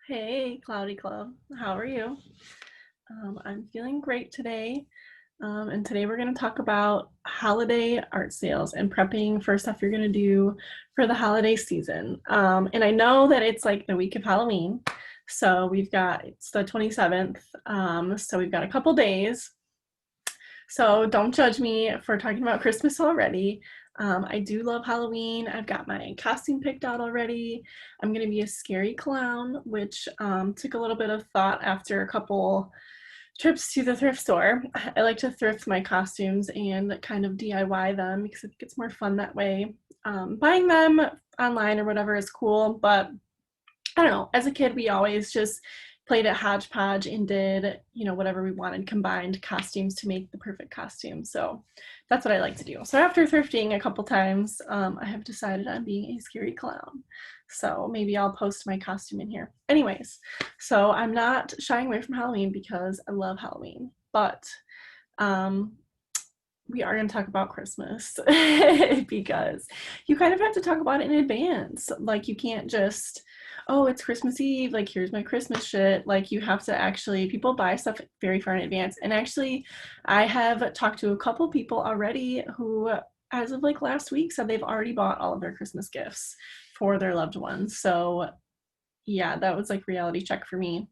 Hey, Cloudy Club. How are you? I'm feeling great today. And today we're going to talk about holiday art sales and prepping for stuff you're going to do for the holiday season. And I know that it's like the week of Halloween. So it's the 27th. So we've got a couple days. So don't judge me for talking about Christmas already. I do love Halloween. I've got my costume picked out already. I'm going to be a scary clown, which took a little bit of thought after a couple trips to the thrift store. I like to thrift my costumes and kind of DIY them because I think it's more fun that way. Buying them online or whatever is cool, but I don't know. As a kid, we always just played at hodgepodge and did, whatever we wanted, combined costumes to make the perfect costume. So that's what I like to do. So after thrifting a couple times, I have decided on being a scary clown. So maybe I'll post my costume in here. Anyways, so I'm not shying away from Halloween because I love Halloween, but um, we are going to talk about Christmas because you kind of have to talk about it in advance. Like, you can't just, oh, it's Christmas Eve, like, here's my Christmas shit. Like, you have to actually, people buy stuff very far in advance. And actually, I have talked to a couple people already who, as of like last week, said they've already bought all of their Christmas gifts for their loved ones. So, yeah, that was like reality check for me.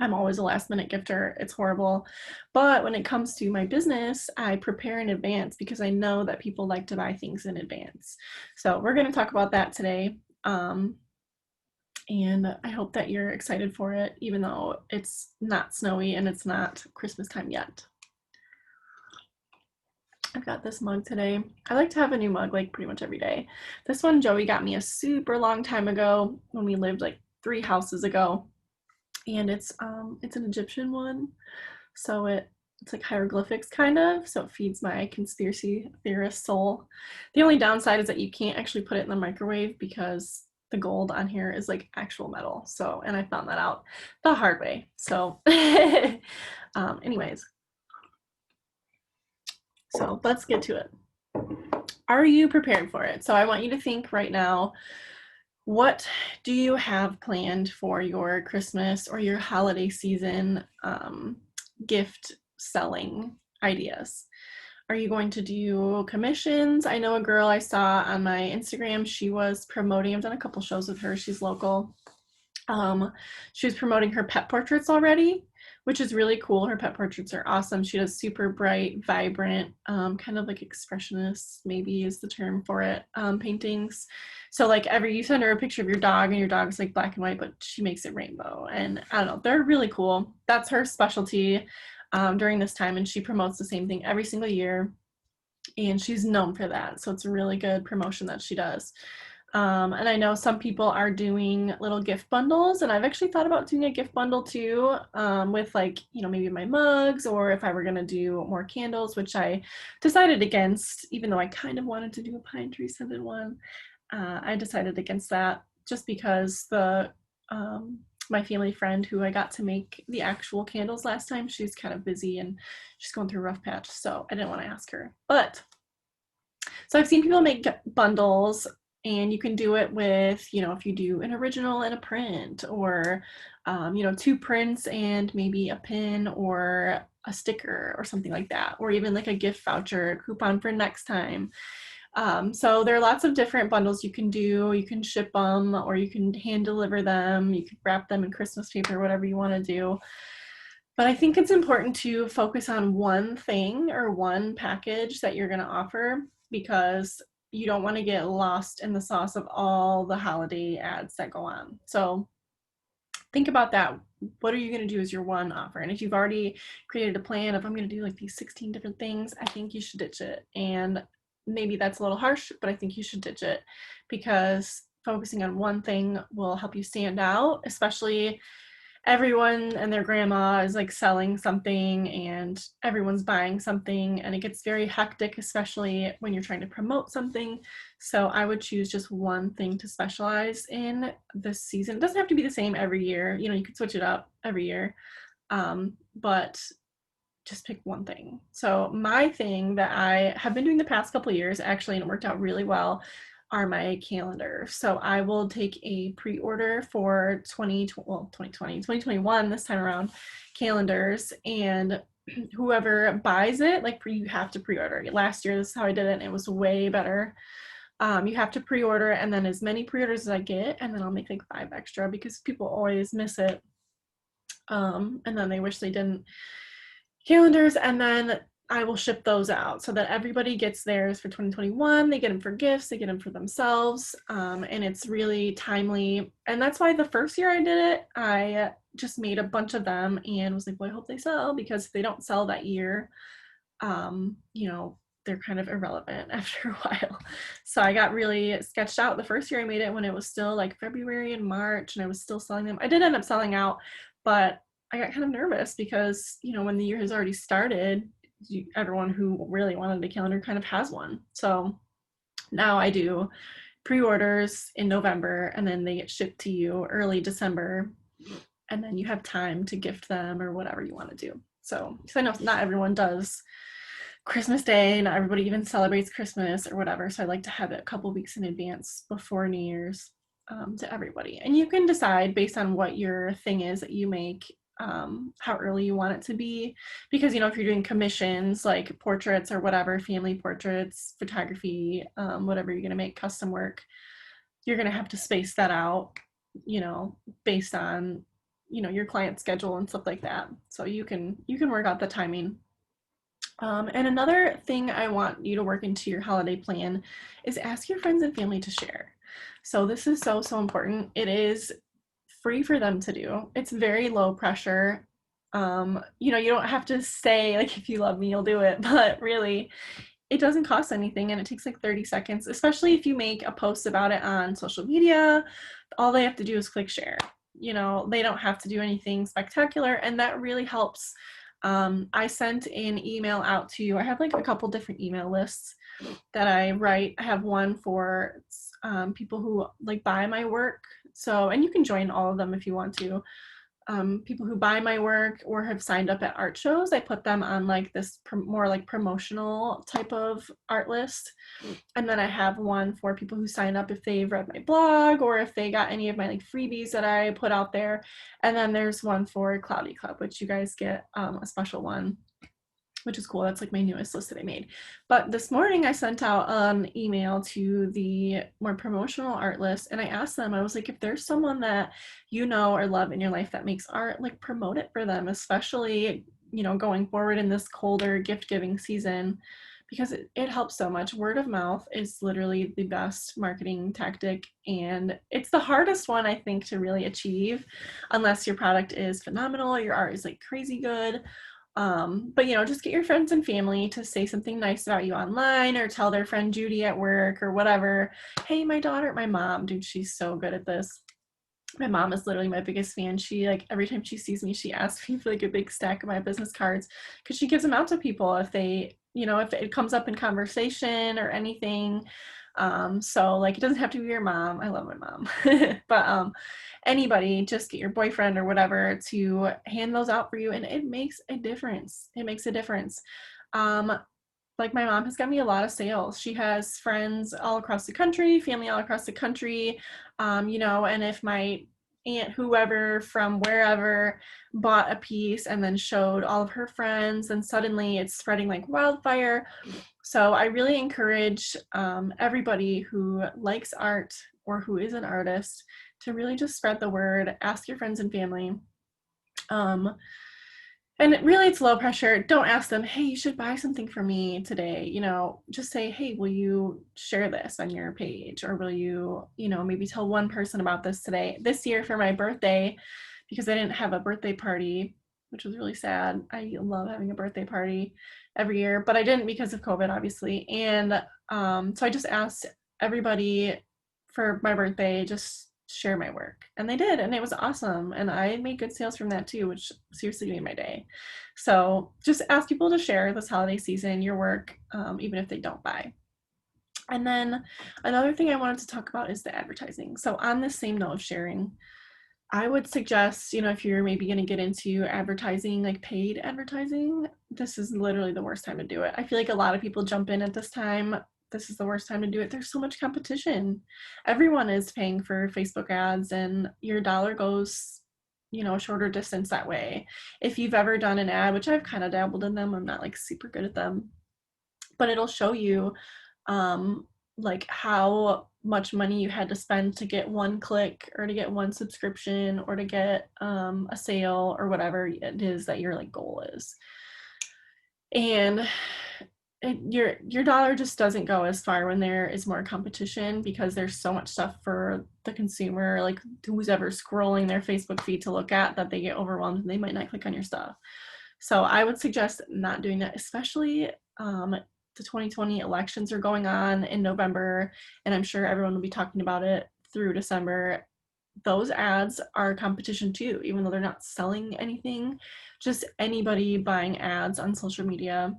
I'm always a last minute gifter. It's horrible. But when it comes to my business, I prepare in advance because I know that people like to buy things in advance. So we're going to talk about that today. And I hope that you're excited for it, even though it's not snowy and it's not Christmas time yet. I've got this mug today. I like to have a new mug like pretty much every day. This one Joey got me a super long time ago when we lived like 3 houses ago. And it's an Egyptian one. So it's like hieroglyphics kind of, so it feeds my conspiracy theorist soul. The only downside is that you can't actually put it in the microwave because the gold on here is like actual metal. So, and I found that out the hard way. So, anyways, so let's get to it. Are you prepared for it? So I want you to think right now, what do you have planned for your Christmas or your holiday season gift selling ideas? Are you going to do commissions? I know a girl I saw on my Instagram, she was promoting, I've done a couple shows with her, she's local. She was promoting her pet portraits already, which is really cool. Her pet portraits are awesome. She does super bright, vibrant, kind of like expressionist, maybe is the term for it, paintings. So like you send her a picture of your dog and your dog's like black and white, but she makes it rainbow. And I don't know, they're really cool. That's her specialty during this time. And she promotes the same thing every single year. And she's known for that. So it's a really good promotion that she does. And I know some people are doing little gift bundles, and I've actually thought about doing a gift bundle too, with like, maybe my mugs, or if I were gonna do more candles, which I decided against, even though I kind of wanted to do a pine tree scented one. I decided against that just because my family friend who I got to make the actual candles last time, she's kind of busy and she's going through a rough patch, so I didn't want to ask her. But so I've seen people make bundles, and you can do it with, if you do an original and a print, or, 2 prints and maybe a pin or a sticker or something like that, or even like a gift voucher coupon for next time. So there are lots of different bundles you can do. You can ship them, or you can hand deliver them. You can wrap them in Christmas paper, whatever you want to do. But I think it's important to focus on one thing or one package that you're going to offer, because you don't want to get lost in the sauce of all the holiday ads that go on. So think about that. What are you going to do as your one offer? And if you've already created a plan of, I'm going to do like these 16 different things, I think you should ditch it. And maybe that's a little harsh, but I think you should ditch it, because focusing on one thing will help you stand out, especially everyone and their grandma is like selling something and everyone's buying something, and it gets very hectic, especially when you're trying to promote something. So I would choose just one thing to specialize in this season. It doesn't have to be the same every year. You could switch it up every year, but just pick one thing. So my thing that I have been doing the past couple of years, actually, and it worked out really well, are my calendar. So I will take a pre-order for 2021 this time around calendars, and whoever buys it, like you have to pre-order. Last year, this is how I did it, and it was way better. You have to pre-order, and then as many pre-orders as I get, and then I'll make like 5 extra because people always miss it. And then they wish they didn't. Calendars, and then I will ship those out so that everybody gets theirs for 2021. They get them for gifts, they get them for themselves, and it's really timely. And that's why the first year I did it, I just made a bunch of them and was like, well, I hope they sell, because if they don't sell that year, you know, they're kind of irrelevant after a while. So I got really sketched out. The first year I made it when it was still like February and March, and I was still selling them. I did end up selling out, but I got kind of nervous because, you know, when the year has already started, everyone who really wanted a calendar kind of has one. So now I do pre-orders in November, and then they get shipped to you early December, and then you have time to gift them or whatever you want to do. So, because I know not everyone does Christmas Day, not everybody even celebrates Christmas or whatever. So I like to have it a couple weeks in advance before New Year's, to everybody. And you can decide based on what your thing is that you make, how early you want it to be, because, you know, if you're doing commissions like portraits or whatever, family portraits, photography, whatever you're going to make, custom work, you're going to have to space that out, you know, based on, you know, your client schedule and stuff like that. So you can work out the timing. And another thing I want you to work into your holiday plan is ask your friends and family to share. So this is so important. It is free for them to do. It's very low pressure. You know, you don't have to say like, if you love me, you'll do it, but really it doesn't cost anything, and it takes like 30 seconds, especially if you make a post about it on social media. All they have to do is click share. You know, they don't have to do anything spectacular, and that really helps. I sent an email out to you. I have like a couple different email lists that I write. I have one for people who like buy my work. So, and you can join all of them if you want to. People who buy my work or have signed up at art shows, I put them on like this more like promotional type of art list. And then I have one for people who sign up if they've read my blog or if they got any of my like freebies that I put out there. And then there's one for Cloudy Club, which you guys get a special one, which is cool. That's like my newest list that I made. But this morning I sent out an email to the more promotional art list, and I asked them, I was like, if there's someone that you know or love in your life that makes art, like promote it for them, especially, you know, going forward in this colder gift giving season, because it helps so much. Word of mouth is literally the best marketing tactic, and it's the hardest one, I think, to really achieve unless your product is phenomenal, your art is like crazy good. But you know, just get your friends and family to say something nice about you online, or tell their friend Judy at work or whatever, hey, my mom, dude, she's so good at this. My mom is literally my biggest fan. She, like, every time she sees me, she asks me for like a big stack of my business cards, because she gives them out to people if they, you know, if it comes up in conversation or anything. So like, it doesn't have to be your mom. I love my mom. But anybody, just get your boyfriend or whatever to hand those out for you, and it makes a difference. It makes a difference. Like, my mom has got me a lot of sales. She has friends all across the country, family all across the country, you know, and if my aunt whoever from wherever bought a piece and then showed all of her friends, and suddenly it's spreading like wildfire. So I really encourage everybody who likes art or who is an artist to really just spread the word, ask your friends and family. And really, it's low pressure. Don't ask them, hey, you should buy something for me today. You know, just say, hey, will you share this on your page? Or will you, you know, maybe tell one person about this today? This year for my birthday, because I didn't have a birthday party, which was really sad. I love having a birthday party every year, but I didn't because of COVID, obviously. And so I just asked everybody for my birthday, just share my work, and they did, and it was awesome, and I made good sales from that too, which seriously made my day. So just ask people to share this holiday season your work, even if they don't buy. And then another thing I wanted to talk about is the advertising. So on this same note of sharing, I would suggest, you know, if you're maybe going to get into advertising, like paid advertising, this is literally the worst time to do it. I feel like a lot of people jump in at this time this is the worst time to do it. There's so much competition. Everyone is paying for Facebook ads, and your dollar goes, a shorter distance that way. If you've ever done an ad, which I've kind of dabbled in them, I'm not like super good at them, but it'll show you like how much money you had to spend to get one click or to get one subscription or to get a sale or whatever it is that your like goal is. And your dollar just doesn't go as far when there is more competition, because there's so much stuff for the consumer, like who's ever scrolling their Facebook feed to look at, that they get overwhelmed and they might not click on your stuff. So I would suggest not doing that, especially the 2020 elections are going on in November, and I'm sure everyone will be talking about it through December. Those ads are competition too, even though they're not selling anything, just anybody buying ads on social media.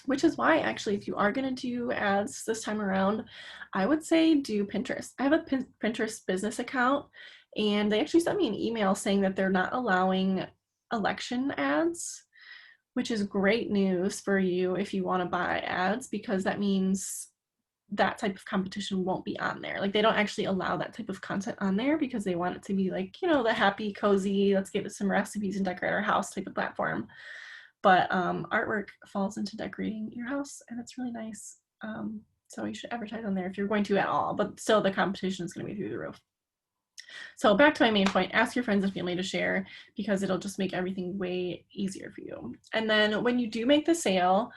Which is why, actually, if you are going to do ads this time around, I would say do Pinterest. I have a Pinterest business account, and they actually sent me an email saying that they're not allowing election ads, which is great news for you if you want to buy ads, because that means that type of competition won't be on there. Like, they don't actually allow that type of content on there because they want it to be like, the happy, cozy, let's get some recipes and decorate our house type of platform. But artwork falls into decorating your house, and it's really nice. So you should advertise on there if you're going to at all, but still the competition is going to be through the roof. So back to my main point, ask your friends and family to share, because it'll just make everything way easier for you. And then when you do make the sale,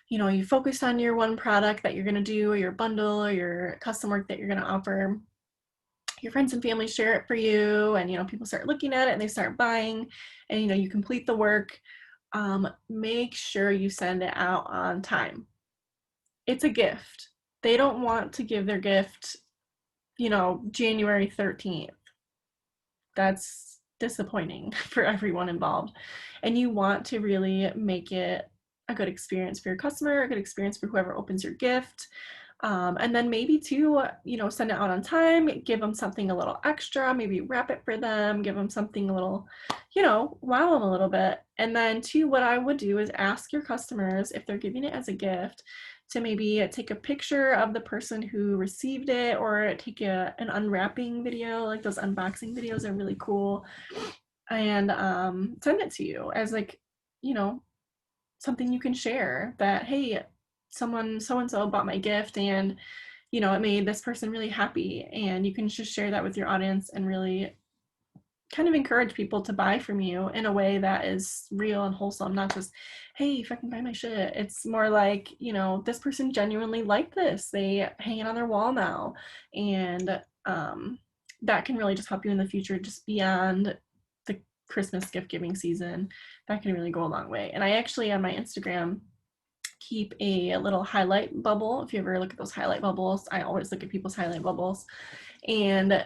you focus on your one product that you're going to do, or your bundle, or your custom work that you're going to offer. Your friends and family share it for you, and people start looking at it and they start buying, and you complete the work. Make sure you send it out on time. It's a gift. They don't want to give their gift, January 13th. That's disappointing for everyone involved. And you want to really make it a good experience for your customer, a good experience for whoever opens your gift. And then maybe too, send it out on time, give them something a little extra, maybe wrap it for them, give them something a little, wow them a little bit. And then too, what I would do is ask your customers, if they're giving it as a gift, to maybe take a picture of the person who received it, or take an unwrapping video. Like, those unboxing videos are really cool, and send it to you as like, something you can share, that, hey, someone so-and-so bought my gift, and it made this person really happy. And you can just share that with your audience and really kind of encourage people to buy from you in a way that is real and wholesome, not just, hey, if I can buy my shit. It's more like, this person genuinely liked this, they hang it on their wall now. And that can really just help you in the future, just beyond the Christmas gift giving season. That can really go a long way. And I actually, on my Instagram, keep a little highlight bubble. If you ever look at those highlight bubbles, I always look at people's highlight bubbles, and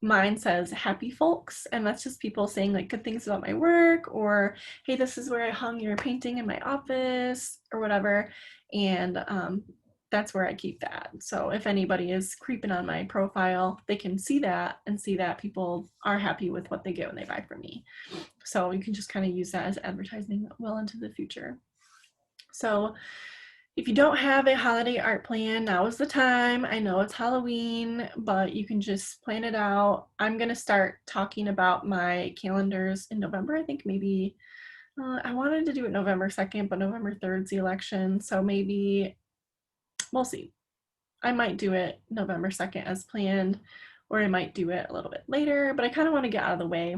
mine says happy folks, and that's just people saying like good things about my work, or hey, this is where I hung your painting in my office, or whatever. And that's where I keep that. So if anybody is creeping on my profile, they can see that and see that people are happy with what they get when they buy from me. So you can just kind of use that as advertising well into the future. So if you don't have a holiday art plan, now is the time. I know it's Halloween, but you can just plan it out. I'm going to start talking about my calendars in November. I think maybe I wanted to do it November 2nd, but November 3rd is the election. So maybe we'll see. I might do it November 2nd as planned, or I might do it a little bit later, but I kind of want to get out of the way.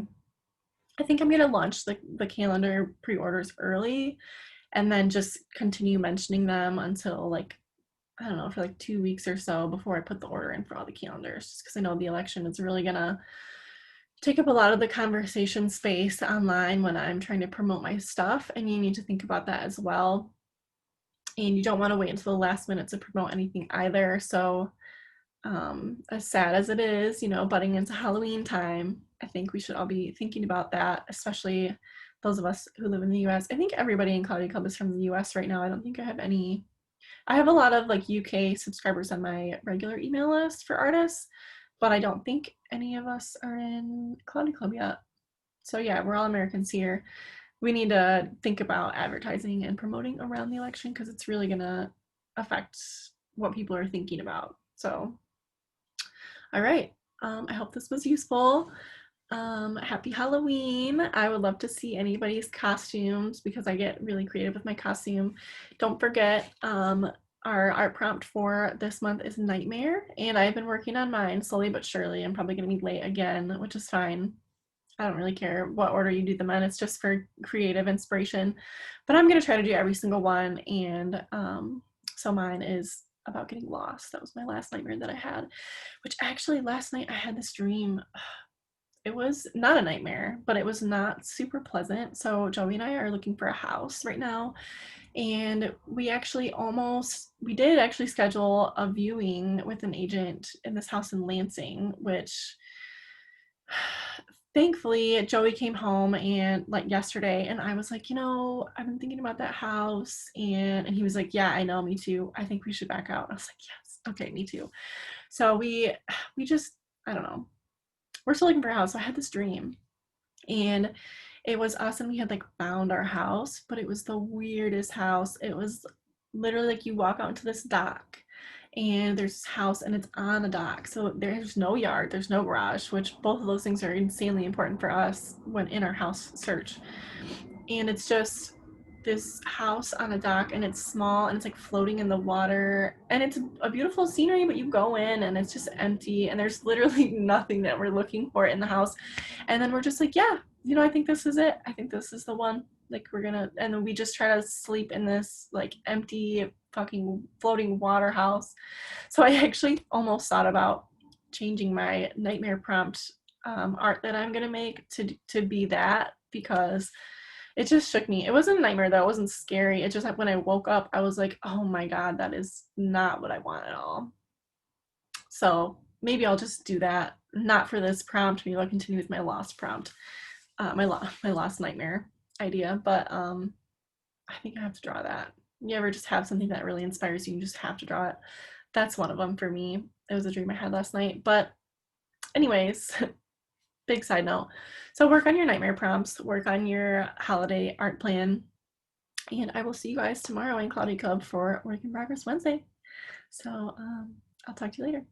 I think I'm going to launch the calendar pre-orders early, and then just continue mentioning them until, like, I don't know, for like 2 weeks or so before I put the order in for all the calendars, just because I know the election is really gonna take up a lot of the conversation space online when I'm trying to promote my stuff, and you need to think about that as well. And you don't want to wait until the last minute to promote anything either. So as sad as it is, butting into Halloween time, I think we should all be thinking about that, especially those of us who live in the US. I think everybody in Cloudy Club is from the US right now. I don't think I have a lot of like UK subscribers on my regular email list for artists, but I don't think any of us are in Cloudy Club yet. So yeah, we're all Americans here. We need to think about advertising and promoting around the election, because it's really gonna affect what people are thinking about. So, all right. I hope this was useful. Happy Halloween. I would love to see anybody's costumes because I get really creative with my costume. Don't forget, our art prompt for this month is Nightmare, and I've been working on mine slowly but surely. I'm probably going to be late again, which is fine. I don't really care what order you do them in. It's just for creative inspiration. But I'm going to try to do every single one. And so mine is about getting lost. That was my last nightmare that I had, which actually last night I had this dream. It was not a nightmare, but it was not super pleasant. So Joey and I are looking for a house right now. And we did actually schedule a viewing with an agent in this house in Lansing, which thankfully Joey came home and like yesterday, and I was like, I've been thinking about that house, and he was like, yeah, I know, me too. I think we should back out. I was like, yes, okay, me too. So we just, I don't know. We're still looking for a house. So I had this dream, and it was us, and we had like found our house, but it was the weirdest house. It was literally like you walk out into this dock and there's this house and it's on a dock. So there's no yard, there's no garage, which both of those things are insanely important for us when in our house search. And it's just this house on a dock, and it's small and it's like floating in the water, and it's a beautiful scenery, but you go in and it's just empty and there's literally nothing that we're looking for in the house. And then we're just like, yeah, I think this is it. I think this is the one. Like and then we just try to sleep in this like empty fucking floating water house. So I actually almost thought about changing my nightmare prompt art that I'm gonna make to be that, because it just shook me. It wasn't a nightmare though. It wasn't scary. It just like when I woke up, I was like, oh my God, that is not what I want at all. So maybe I'll just do that. Not for this prompt. Maybe I'll continue with my lost prompt, my lost nightmare idea. But I think I have to draw that. You ever just have something that really inspires you? You just have to draw it. That's one of them for me. It was a dream I had last night. But anyways, big side note. So work on your nightmare prompts. Work on your holiday art plan. And I will see you guys tomorrow in Cloudy Cub for Work in Progress Wednesday. So I'll talk to you later.